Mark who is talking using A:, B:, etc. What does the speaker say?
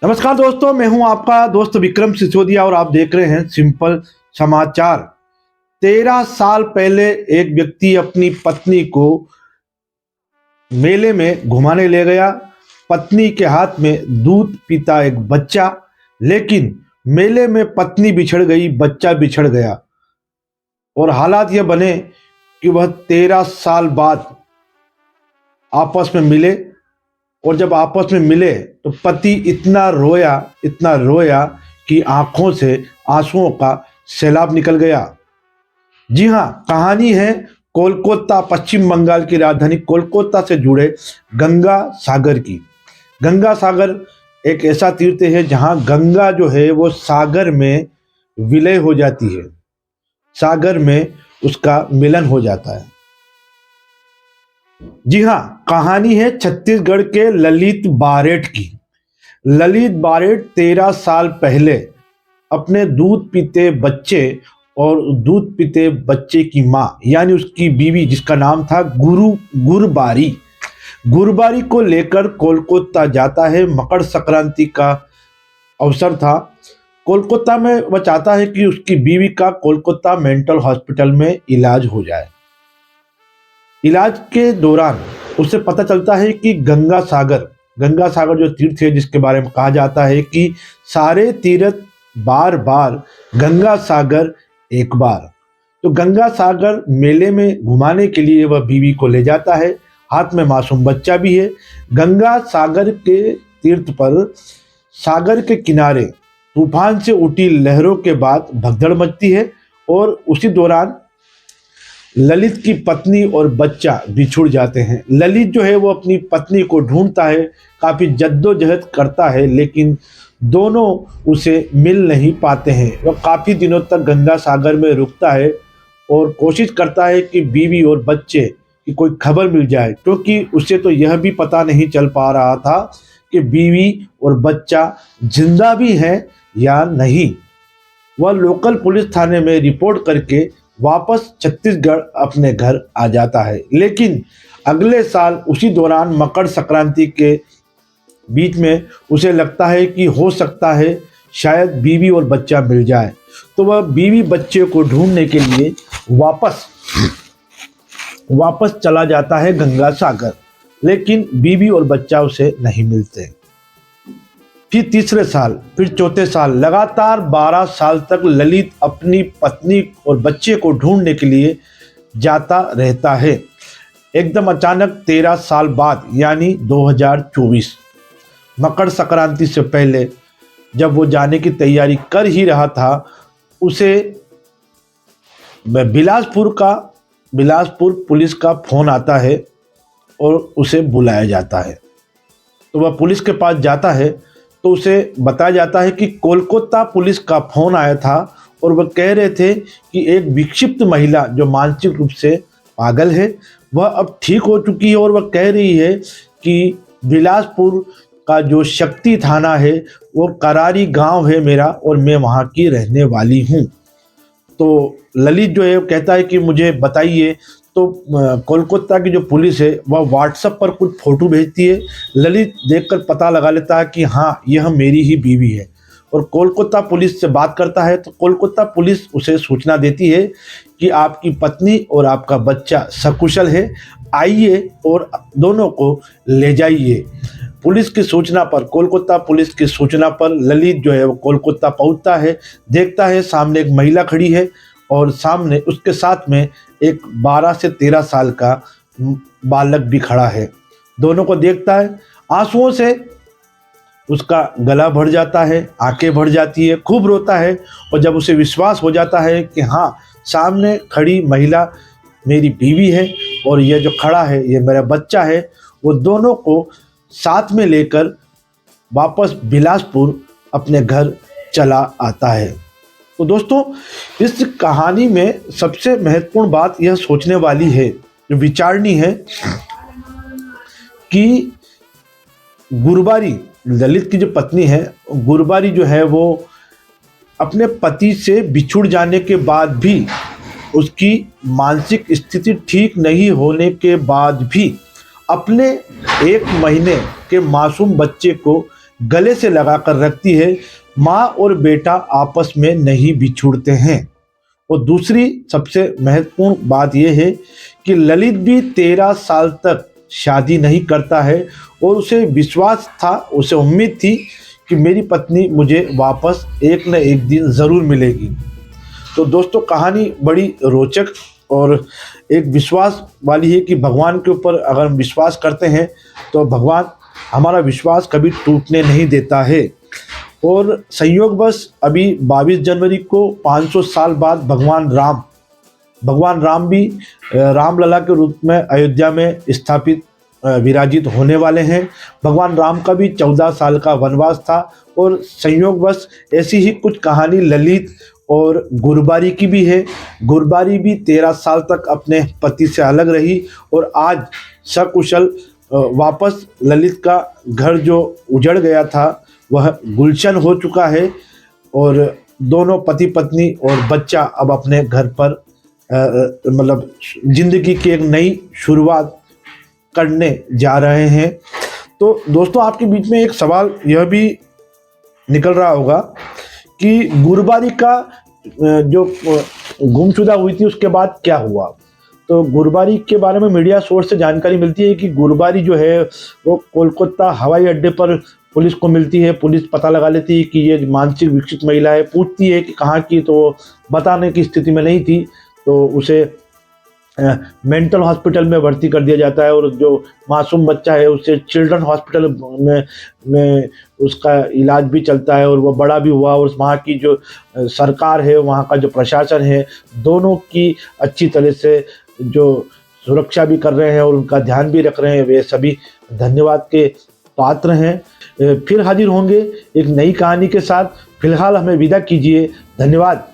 A: नमस्कार दोस्तों, मैं हूं आपका दोस्त विक्रम सिसोदिया और आप देख रहे हैं सिंपल समाचार। 13 साल पहले एक व्यक्ति अपनी पत्नी को मेले में घुमाने ले गया। पत्नी के हाथ में दूध पीता एक बच्चा, लेकिन मेले में पत्नी बिछड़ गई, बच्चा बिछड़ गया और हालात ये बने कि वह 13 साल बाद आपस में मिले। और जब आपस में मिले तो पति इतना रोया कि आंखों से आंसुओं का सैलाब निकल गया। जी हाँ, कहानी है कोलकाता, पश्चिम बंगाल की राजधानी कोलकाता से जुड़े गंगा सागर की। गंगा सागर एक ऐसा तीर्थ है जहाँ गंगा जो है वो सागर में विलय हो जाती है, सागर में उसका मिलन हो जाता है। जी हाँ, कहानी है छत्तीसगढ़ के ललित बारेट की। ललित बारेट 13 साल पहले अपने दूध पीते बच्चे और दूध पीते बच्चे की माँ यानी उसकी बीवी, जिसका नाम था गुरबारी को लेकर कोलकाता जाता है। मकर संक्रांति का अवसर था। कोलकाता में वह चाहता है कि उसकी बीवी का कोलकाता मेंटल हॉस्पिटल में इलाज हो जाए। इलाज के दौरान उसे पता चलता है कि गंगा सागर जो तीर्थ है, जिसके बारे में कहा जाता है कि सारे तीर्थ बार बार, गंगा सागर एक बार। तो गंगा सागर मेले में घुमाने के लिए वह बीवी को ले जाता है, हाथ में मासूम बच्चा भी है। गंगा सागर के तीर्थ पर सागर के किनारे तूफान से उठी लहरों के बाद भगदड़ मचती है और उसी दौरान ललित की पत्नी और बच्चा बिछुड़ जाते हैं। ललित जो है वो अपनी पत्नी को ढूंढता है, काफ़ी जद्दोजहद करता है, लेकिन दोनों उसे मिल नहीं पाते हैं। वह काफ़ी दिनों तक गंगा सागर में रुकता है और कोशिश करता है कि बीवी और बच्चे की कोई खबर मिल जाए, क्योंकि उसे तो यह भी पता नहीं चल पा रहा था कि बीवी और बच्चा जिंदा भी है या नहीं। वह लोकल पुलिस थाने में रिपोर्ट करके वापस छत्तीसगढ़ अपने घर आ जाता है। लेकिन अगले साल उसी दौरान मकर संक्रांति के बीच में उसे लगता है कि हो सकता है शायद बीवी और बच्चा मिल जाए। तो वह बीवी बच्चे को ढूंढने के लिए वापस चला जाता है गंगा सागर, लेकिन बीवी और बच्चा उसे नहीं मिलते। फिर तीसरे साल, फिर चौथे साल, लगातार 12 साल तक ललित अपनी पत्नी और बच्चे को ढूंढने के लिए जाता रहता है। एकदम अचानक 13 साल बाद यानी 2024 मकर संक्रांति से पहले जब वो जाने की तैयारी कर ही रहा था, उसे बिलासपुर पुलिस का फोन आता है और उसे बुलाया जाता है। तो वह पुलिस के पास जाता है तो उसे बताया जाता है कि कोलकाता पुलिस का फोन आया था और वह कह रहे थे कि एक विक्षिप्त महिला जो मानसिक रूप से पागल है, वह अब ठीक हो चुकी है और वह कह रही है कि बिलासपुर का जो शक्ति थाना है वो करारी गांव है मेरा और मैं वहाँ की रहने वाली हूँ। तो ललित जो है कहता है कि मुझे बताइए। तो कोलकाता की जो पुलिस है वह व्हाट्सएप पर कुछ फ़ोटो भेजती है। ललित देखकर पता लगा लेता है कि हाँ, यह मेरी ही बीवी है और कोलकाता पुलिस से बात करता है। तो कोलकाता पुलिस उसे सूचना देती है कि आपकी पत्नी और आपका बच्चा सकुशल है, आइए और दोनों को ले जाइए। कोलकाता पुलिस की सूचना पर ललित जो है वो कोलकाता पहुंचता है, देखता है सामने एक महिला खड़ी है और सामने उसके साथ में एक 12 से 13 साल का बालक भी खड़ा है। दोनों को देखता है, आंसुओं से उसका गला भर जाता है, आंखें भर जाती है, खूब रोता है। और जब उसे विश्वास हो जाता है कि हाँ, सामने खड़ी महिला मेरी बीवी है और यह जो खड़ा है ये मेरा बच्चा है, वो दोनों को साथ में लेकर वापस बिलासपुर अपने घर चला आता है। तो दोस्तों, इस कहानी में सबसे महत्वपूर्ण बात यह सोचने वाली है, जो विचारनी है, कि गुरबारी, ललित की जो पत्नी है, गुरबारी जो है वो अपने पति से बिछुड़ जाने के बाद भी, उसकी मानसिक स्थिति ठीक नहीं होने के बाद भी अपने 1 महीने के मासूम बच्चे को गले से लगाकर रखती है। माँ और बेटा आपस में नहीं बिछुड़ते हैं। और दूसरी सबसे महत्वपूर्ण बात यह है कि ललित भी 13 साल तक शादी नहीं करता है और उसे विश्वास था, उसे उम्मीद थी कि मेरी पत्नी मुझे वापस एक न एक दिन ज़रूर मिलेगी। तो दोस्तों, कहानी बड़ी रोचक और एक विश्वास वाली है कि भगवान के ऊपर अगर हम विश्वास करते हैं तो भगवान हमारा विश्वास कभी टूटने नहीं देता है। और संयोगवश अभी 22 जनवरी को 500 साल बाद भगवान राम भी रामलला के रूप में अयोध्या में स्थापित विराजित होने वाले हैं। भगवान राम का भी 14 साल का वनवास था। और संयोगवश ऐसी ही कुछ कहानी ललित और गुरबारी की भी है। गुरबारी भी 13 साल तक अपने पति से अलग रही और आज सकुशल वापस ललित का घर जो उजड़ गया था वह गुलशन हो चुका है और दोनों पति पत्नी और बच्चा अब अपने घर पर मतलब जिंदगी की एक नई शुरुआत करने जा रहे हैं। तो दोस्तों, आपके बीच में एक सवाल यह भी निकल रहा होगा कि गुरबारी का जो गुमशुदा हुई थी उसके बाद क्या हुआ। तो गुरबारी के बारे में मीडिया सोर्स से जानकारी मिलती है कि गुरबारी जो है वो कोलकाता हवाई अड्डे पर पुलिस को मिलती है। पुलिस पता लगा लेती है कि ये मानसिक विकसित महिला है, पूछती है कि कहाँ की, तो बताने की स्थिति में नहीं थी, तो उसे मेंटल हॉस्पिटल में भर्ती कर दिया जाता है। और जो मासूम बच्चा है उसे चिल्ड्रन हॉस्पिटल में उसका इलाज भी चलता है और वो बड़ा भी हुआ। और वहाँ की जो सरकार है, वहाँ का जो प्रशासन है, दोनों की अच्छी तरह से जो सुरक्षा भी कर रहे हैं और उनका ध्यान भी रख रहे हैं, वे सभी धन्यवाद के पात्र हैं। फिर हाजिर होंगे एक नई कहानी के साथ। फिलहाल हमें विदा कीजिए। धन्यवाद।